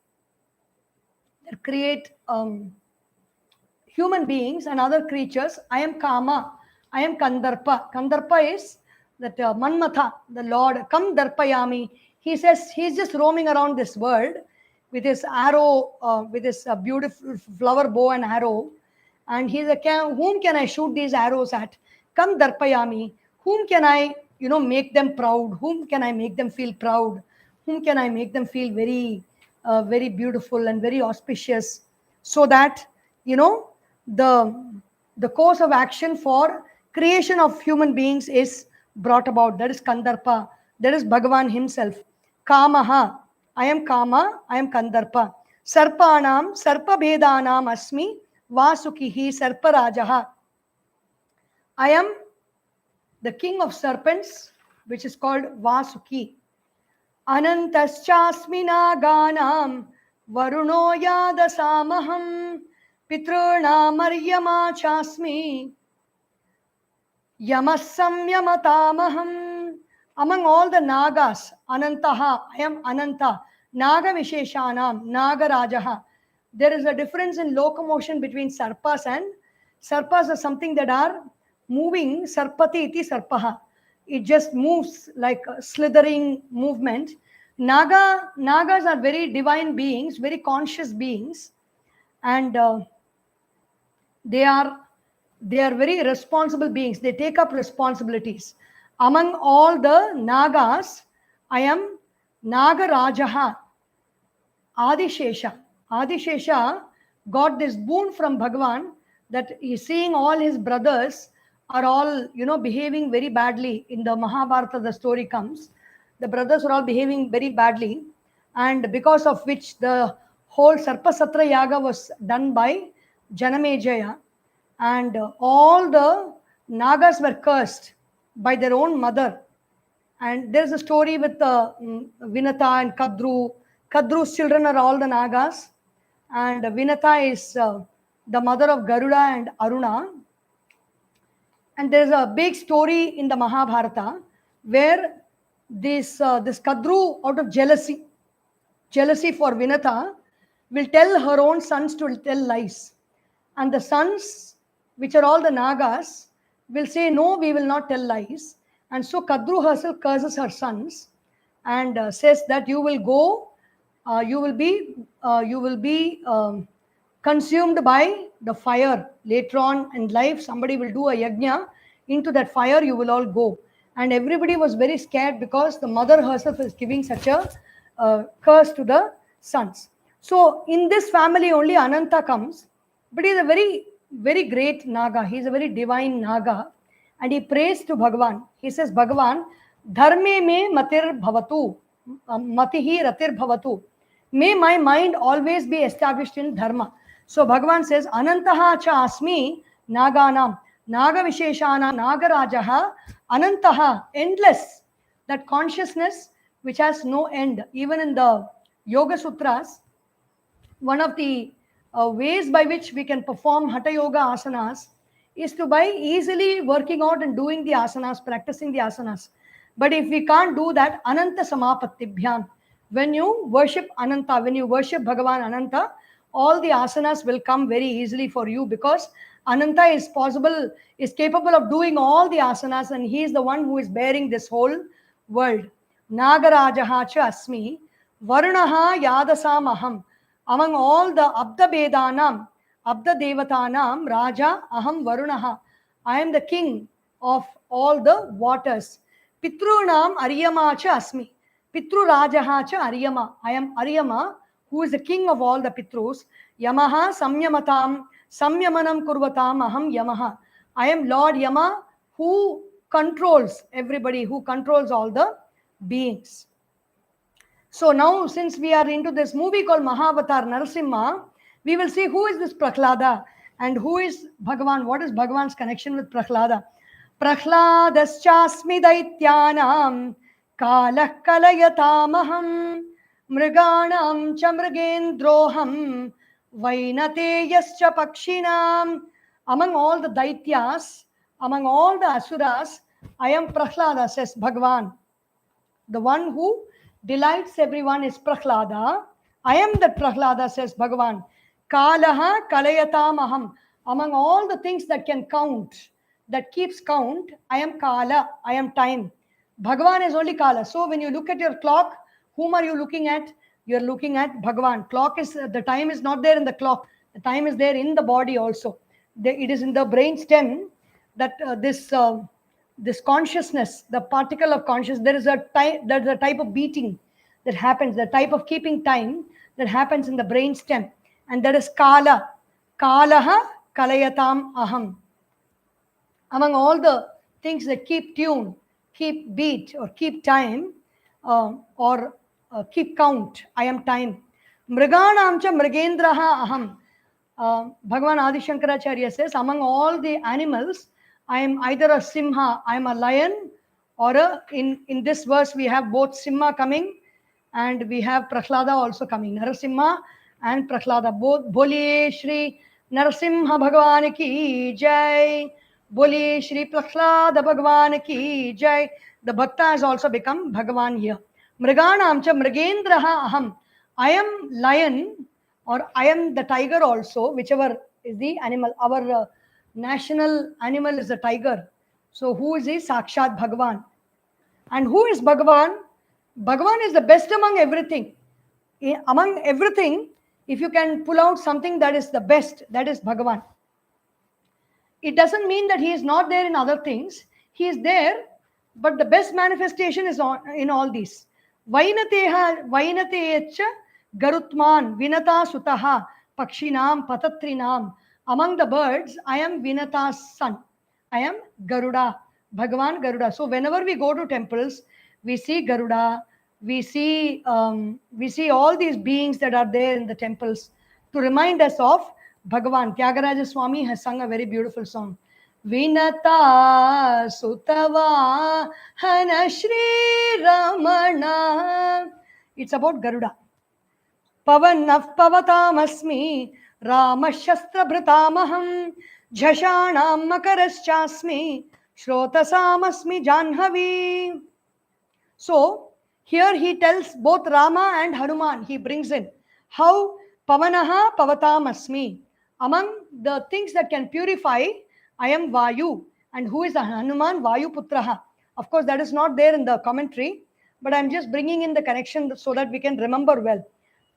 human beings and other creatures, I am Kama, I am Kandarpa. Kandarpa is that Manmatha, the Lord, Kam Darpayami. He says he's just roaming around this world with his arrow, with his beautiful flower bow and arrow. And he's whom can I shoot these arrows at? Kam Darpayami. Whom can I, make them proud? Whom can I make them feel proud? Whom can I make them feel very, very beautiful and very auspicious, so that, the course of action for creation of human beings is brought about. That is Kandarpa. That is Bhagavan himself. Kamaha. I am Kama. I am Kandarpa. Sarpanam, Sarpabhedanam asmi Vasukihi Sarparajaha. I am the king of serpents, which is called Vasuki. Anantaschasmi naganam Varuno yadasamaham Pitruna Maryama chasmi Yamasam yamatamaham. Among all the Nagas, Anantaha, I am Ananta. Naga Visheshanam, Nagarajaha. There is a difference in locomotion between Sarpas, and Sarpas are something that are moving. Sarpati iti Sarpaha. It just moves like a slithering movement. Nagas are very divine beings, very conscious beings, and they are very responsible beings. They take up responsibilities. Among all the Nagas, I am Nagarajaha, Adishesha. Adishesha got this boon from Bhagavan that he's seeing all his brothers are all, behaving very badly. In the Mahabharata, the story comes. The brothers are all behaving very badly, and because of which the whole Sarpasatra Yaga was done by Janamejaya, and all the Nagas were cursed by their own mother. And there's a story with Vinata and Kadru. Kadru's children are all the Nagas, and Vinata is the mother of Garuda and Aruna. And there's a big story in the Mahabharata where this Kadru, out of jealousy for Vinata, will tell her own sons to tell lies. And the sons, which are all the Nagas, will say, no, we will not tell lies. And so Kadru herself curses her sons and says that you will go, you will be consumed by the fire. Later on in life, somebody will do a yajna. Into that fire, you will all go. And everybody was very scared because the mother herself is giving such a curse to the sons. So in this family, only Ananta comes. But he is a very, very great Naga. He is a very divine Naga. And he prays to Bhagavan. He says, Bhagavan, dharme me matir bhavatu, matihi ratir bhavatu. May my mind always be established in dharma. So Bhagavan says, Anantaha cha asmi naganam, naga visheshana nagarajaha, anantaha, endless. That consciousness which has no end. Even in the Yoga Sutras, one of the ways by which we can perform Hatha Yoga asanas is to by easily working out and doing the asanas, practicing the asanas. But if we can't do that, Ananta Samapatibhyam, when you worship Ananta, when you worship Bhagavan Ananta, all the asanas will come very easily for you because Ananta is possible, is capable of doing all the asanas, and he is the one who is bearing this whole world. Nagarajaha cha asmi, Varunaha yadasam aham. Among all the Abda Bedanam, Abda Devatanam, Raja Aham Varunaha. I am the king of all the waters. Pitrunam Ariyama cha asmi. Pitru Rajaha cha Ariyama. I am Ariyama, who is the king of all the Pitrus. Yamaha Samyamatam, Samyamanam Kurvatam Aham Yamaha. I am Lord Yama, who controls everybody, who controls all the beings. So now, since we are into this movie called Mahavatar Narasimha, we will see who is this Prahlada and who is Bhagavan. What is Bhagavan's connection with Prahlada? Prahladaschasmi daityanam kalah kalayatamaham mriganam cha mrigendroham vainateyascha pakshinam. Among all the daityas, among all the asuras, I am Prahlada, says Bhagavan. The one who delights everyone is Prahlada. I am that Prahlada, says Bhagavan. Kalaha kalayatam aham. Among all the things that can count, that keeps count, I am Kala, I am time. Bhagavan is only Kala. So when you look at your clock, whom are you looking at? You are looking at Bhagavan. Clock is, the time is not there in the clock. The time is there in the body also. It is in the brain stem that this consciousness, the particle of consciousness, there's a type of beating that happens, the type of keeping time that happens in the brain stem, and that is Kala. Kalaha kalayatam aham. Among all the things that keep tune, keep beat, or keep time, or keep count, I am time. Mriganam cha mrigendraha aham. Bhagavan Adisankaracharya says, among all the animals, I am either a simha, I am a lion, or in this verse we have both simha coming and we have Prahlada also coming. Narasimha and Prahlada. Both Boliye Shri Narasimha Bhagavan ki jai. Boliye Shri Prahlada Bhagavan ki jai. The Bhakta has also become Bhagavan here. Mriganam cha mrigendraha aham. I am lion, or I am the tiger also, whichever is the animal. Our national animal is a tiger. So who is he? Sakshat Bhagavan. And who is Bhagavan? Bhagavan is the best among everything. Among everything, if you can pull out something that is the best, that is Bhagavan. It doesn't mean that he is not there in other things. He is there, but the best manifestation is in all these. Vainateha vainateyecha garutman vinata sutaha pakshinam patatrinam. Among the birds, I am Vinata's son. I am Garuda, Bhagavan Garuda. So whenever we go to temples, we see Garuda, we see all these beings that are there in the temples to remind us of Bhagavan. Tyagaraja Swami has sung a very beautiful song. Vinata Sutava Hana Shri Ramana. It's about Garuda. Pavanaf Pavatamasmi Rama Shastra Bhritamaham Jhashanam Makaraschasmi Shrotasamasmi Janhavi. So here he tells both Rama and Hanuman, he brings in how Pavanaha Pavatamasmi. Among the things that can purify, I am Vayu. And who is the Hanuman? Vayu Putraha. Of course, that is not there in the commentary, but I am just bringing in the connection so that we can remember well.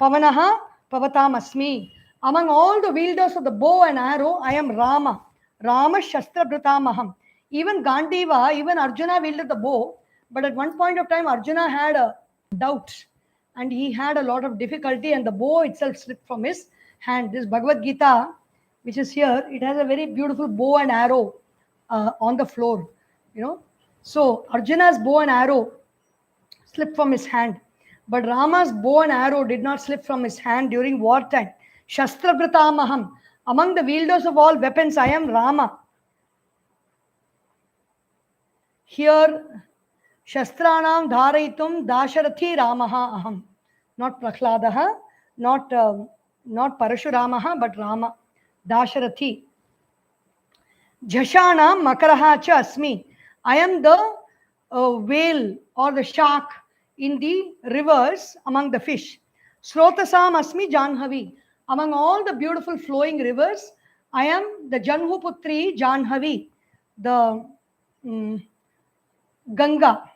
Pavanaha Pavatamasmi. Among all the wielders of the bow and arrow, I am Rama. Rama Shastra Bhritamaham. Even Gandiva, even Arjuna wielded the bow, but at one point of time, Arjuna had a doubt and he had a lot of difficulty, and the bow itself slipped from his hand. This Bhagavad Gita, which is here, it has a very beautiful bow and arrow on the floor, So Arjuna's bow and arrow slipped from his hand, but Rama's bow and arrow did not slip from his hand during wartime. Shastra Bhritamaham. Among the wielders of all weapons, I am Rama. Here, Shastranam Dharaitum Dasharathi Ramaha Aham. not Prahladaha, not Parashuramaha, but Rama, Dasharathi. Jhashanam Makaraha cha Asmi. I am the whale or the shark in the rivers among the fish. Srotasam Asmi Janhavi. Among all the beautiful flowing rivers, I am the Janhuputri Janhavi, the Ganga.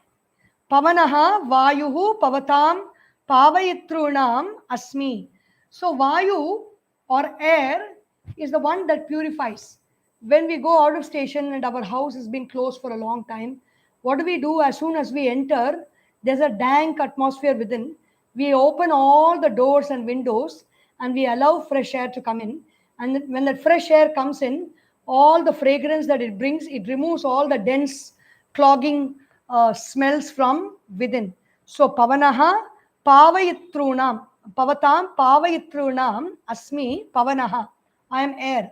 Pavanaha Vayuhu Pavatam Pavayitrunam Asmi. So Vayu or air is the one that purifies. When we go out of station and our house has been closed for a long time, what do we do as soon as we enter? There's a dank atmosphere within. We open all the doors and windows and we allow fresh air to come in. And when that fresh air comes in, all the fragrance that it brings, it removes all the dense, clogging smells from within. So Pavanaha Pavayitrunam, Pavatam Pavayitrunam Asmi Pavanaha. I am air.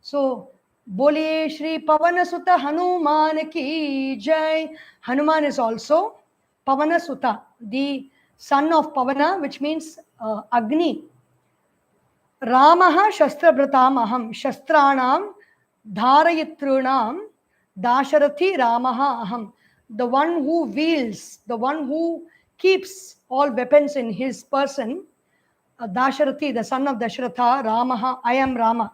So Bole Shri Pavana Sutta Hanuman ki Jai. Hanuman is also Pavana Sutta, the son of Pavana, which means Agni. Ramaha Shastrabratam Aham. Shastranam Dharayitrunam Dasharathi Ramaha Aham. The one who wields, the one who keeps all weapons in his person, Dasharathi, the son of Dashratha, Ramaha, I am Rama.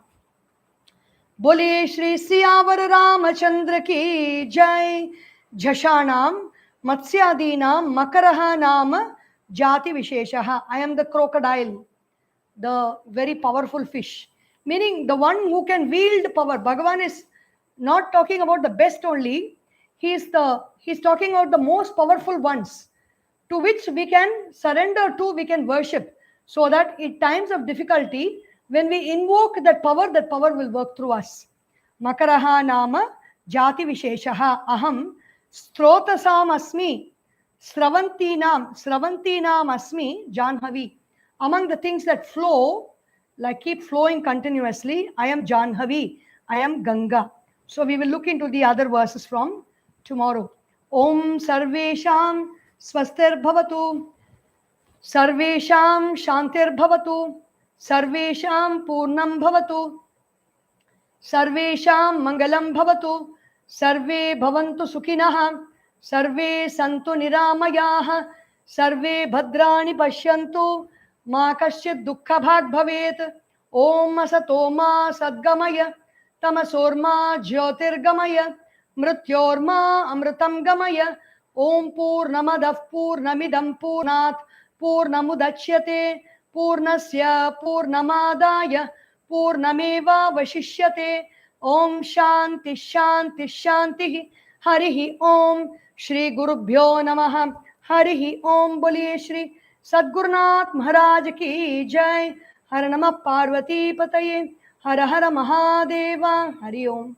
Bole Shri Siyavar Ramachandra ki Jai. Jhashanam Matsyadinam Makaraha Nama Jati Visheshaha. I am the crocodile, the very powerful fish. Meaning the one who can wield power. Bhagavan is not talking about the best only. He's talking about the most powerful ones to which we can surrender to, we can worship. So that in times of difficulty, when we invoke that power will work through us. Makaraha nama jati visheshaha aham strotasam asmi sravantinam asmi janhavi. Among the things that flow, like keep flowing continuously, I am Janhavi, I am Ganga. So we will look into the other verses from tomorrow. Om Sarvesham Swastir Bhavatu, Sarvesham Shantir Bhavatu, Sarvesham Purnam Bhavatu, Sarvesham Mangalam Bhavatu, Sarve Bhavantu Sukhinaha, Sarve Santu Niramayaha, Sarve Bhadrani Pashyantu, Ma Kasyit Dukkha Bhag Bhavet, Om Asatoma Sadgamaya, Tamasorma Jyotirgamaya, Mrityorma Amritam Gamaya, Om Purnamadav Purnamidam Purnat Purnamudachyate Purnasya Purnamadaya Purnameva Vashishyate. Om Shanti Shanti Shanti. Harihi Om. Shri Gurubhyo Namaha. Harihi Om. Boliye Shri Sadgurunath Maharaj ki Jai. Har Namah Parvati Pataye. Har Har Mahadeva. Hari Om.